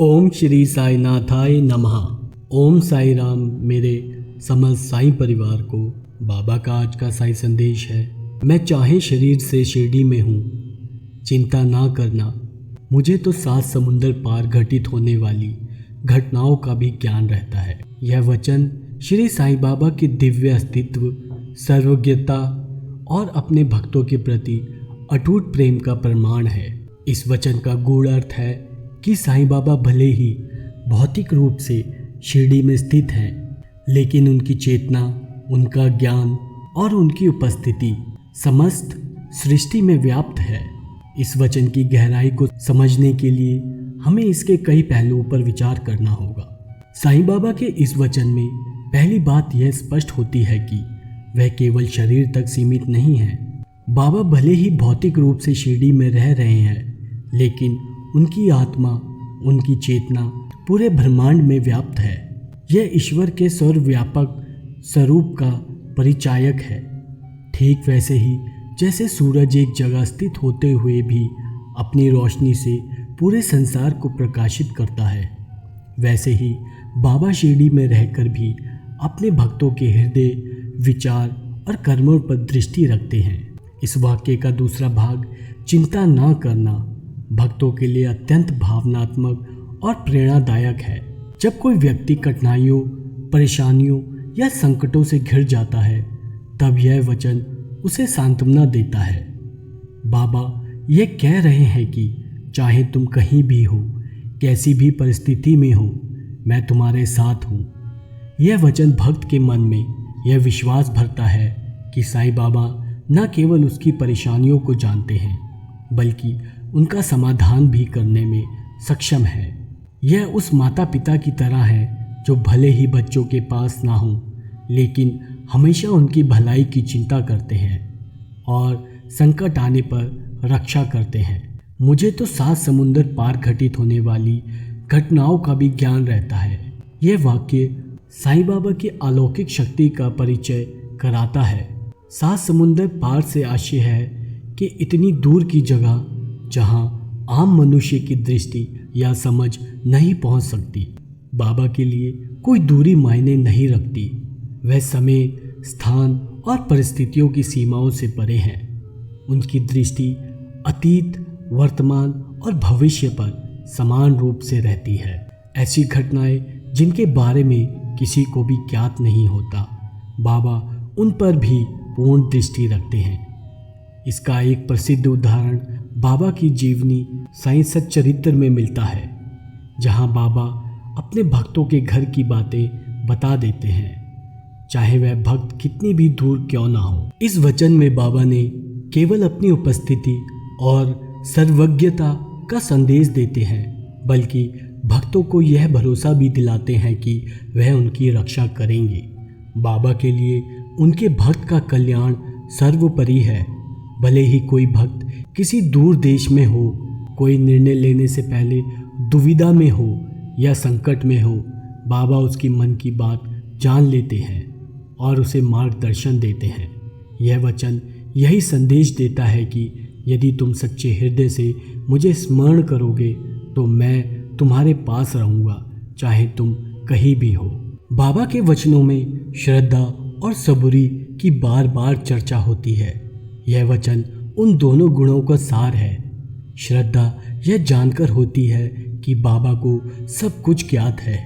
ओम श्री साईनाथाय नमः। ओम साई राम। मेरे समस्त साई परिवार को बाबा का आज का साई संदेश है। मैं चाहे शरीर से शिरडी में हूँ, चिंता ना करना। मुझे तो 7 समुंदर पार घटित होने वाली घटनाओं का भी ज्ञान रहता है। यह वचन श्री साईं बाबा के दिव्य अस्तित्व, सर्वज्ञता और अपने भक्तों के प्रति अटूट प्रेम का प्रमाण है। इस वचन का गूढ़ अर्थ है कि साईं बाबा भले ही भौतिक रूप से शिरडी में स्थित हैं, लेकिन उनकी चेतना, उनका ज्ञान और उनकी उपस्थिति समस्त सृष्टि में व्याप्त है। इस वचन की गहराई को समझने के लिए हमें इसके कई पहलुओं पर विचार करना होगा। साईं बाबा के इस वचन में पहली बात यह स्पष्ट होती है कि वह केवल शरीर तक सीमित नहीं है। बाबा भले ही भौतिक रूप से शिरडी में रह रहे हैं, लेकिन उनकी आत्मा, उनकी चेतना पूरे ब्रह्मांड में व्याप्त है। यह ईश्वर के सर्वव्यापक स्वरूप का परिचायक है। ठीक वैसे ही जैसे सूरज एक जगह स्थित होते हुए भी अपनी रोशनी से पूरे संसार को प्रकाशित करता है, वैसे ही बाबा शिरडी में रहकर भी अपने भक्तों के हृदय, विचार और कर्मों पर दृष्टि रखते हैं। इस वाक्य का दूसरा भाग, चिंता ना करना, भक्तों के लिए अत्यंत भावनात्मक और प्रेरणादायक है। जब कोई व्यक्ति कठिनाइयों, परेशानियों या संकटों से घिर जाता है, तब यह वचन उसे सांत्वना देता है। बाबा ये कह रहे हैं कि चाहे तुम कहीं भी हो, कैसी भी परिस्थिति में हो, मैं तुम्हारे साथ हूँ। यह वचन भक्त के मन में यह विश्वास भरता है कि साईं बाबा न केवल उसकी परेशानियों को जानते हैं, बल्कि उनका समाधान भी करने में सक्षम है। यह उस माता पिता की तरह है जो भले ही बच्चों के पास ना हो, लेकिन हमेशा उनकी भलाई की चिंता करते हैं और संकट आने पर रक्षा करते हैं। मुझे तो 7 समुंदर पार घटित होने वाली घटनाओं का भी ज्ञान रहता है। यह वाक्य साईं बाबा की अलौकिक शक्ति का परिचय कराता है। 7 समुंदर पार से आशय है कि इतनी दूर की जगह जहां आम मनुष्य की दृष्टि या समझ नहीं पहुंच सकती। बाबा के लिए कोई दूरी मायने नहीं रखती। वह समय, स्थान और परिस्थितियों की सीमाओं से परे हैं। उनकी दृष्टि अतीत, वर्तमान और भविष्य पर समान रूप से रहती है। ऐसी घटनाएं जिनके बारे में किसी को भी ज्ञात नहीं होता, बाबा उन पर भी पूर्ण दृष्टि रखते हैं। इसका एक प्रसिद्ध उदाहरण बाबा की जीवनी साईं सच्चरित्र में मिलता है, जहां बाबा अपने भक्तों के घर की बातें बता देते हैं, चाहे वह भक्त कितनी भी दूर क्यों ना हो। इस वचन में बाबा ने केवल अपनी उपस्थिति और सर्वज्ञता का संदेश देते हैं, बल्कि भक्तों को यह भरोसा भी दिलाते हैं कि वह उनकी रक्षा करेंगे। बाबा के लिए उनके भक्त का कल्याण सर्वोपरि है। भले ही कोई भक्त किसी दूर देश में हो, कोई निर्णय लेने से पहले दुविधा में हो या संकट में हो, बाबा उसकी मन की बात जान लेते हैं और उसे मार्गदर्शन देते हैं। यह वचन यही संदेश देता है कि यदि तुम सच्चे हृदय से मुझे स्मरण करोगे तो मैं तुम्हारे पास रहूँगा, चाहे तुम कहीं भी हो। बाबा के वचनों में श्रद्धा और सबूरी की बार बार चर्चा होती है। यह वचन उन दोनों गुणों का सार है। श्रद्धा यह जानकर होती है कि बाबा को सब कुछ ज्ञात है,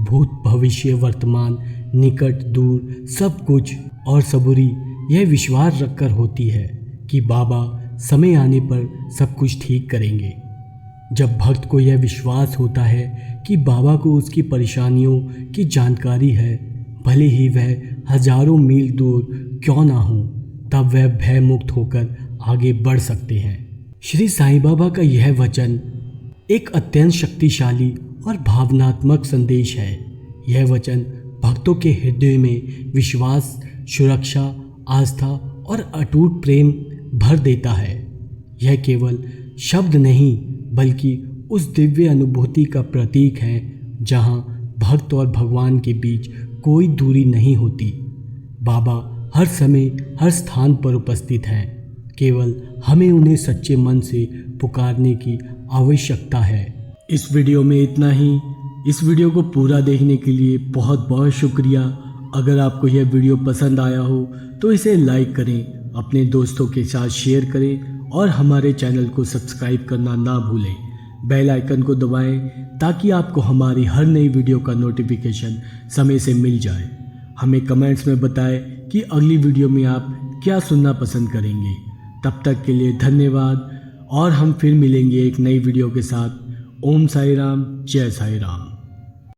भूत, भविष्य, वर्तमान, निकट, दूर सब कुछ। और सबूरी यह विश्वास रखकर होती है कि बाबा समय आने पर सब कुछ ठीक करेंगे। जब भक्त को यह विश्वास होता है कि बाबा को उसकी परेशानियों की जानकारी है, भले ही वह हजारों मील दूर क्यों ना हो, तब वह भय मुक्त होकर आगे बढ़ सकते हैं। श्री साईं बाबा का यह वचन एक अत्यंत शक्तिशाली और भावनात्मक संदेश है। यह वचन भक्तों के हृदय में विश्वास, सुरक्षा, आस्था और अटूट प्रेम भर देता है। यह केवल शब्द नहीं, बल्कि उस दिव्य अनुभूति का प्रतीक है जहां भक्त और भगवान के बीच कोई दूरी नहीं होती। बाबा हर समय, हर स्थान पर उपस्थित हैं। केवल हमें उन्हें सच्चे मन से पुकारने की आवश्यकता है। इस वीडियो में इतना ही। इस वीडियो को पूरा देखने के लिए बहुत बहुत शुक्रिया। अगर आपको यह वीडियो पसंद आया हो तो इसे लाइक करें, अपने दोस्तों के साथ शेयर करें और हमारे चैनल को सब्सक्राइब करना ना भूलें। बेल आइकन को दबाएं ताकि आपको हमारी हर नई वीडियो का नोटिफिकेशन समय से मिल जाए। हमें कमेंट्स में बताएं कि अगली वीडियो में आप क्या सुनना पसंद करेंगे। तब तक के लिए धन्यवाद और हम फिर मिलेंगे एक नई वीडियो के साथ। ओम साई राम, जय साई राम।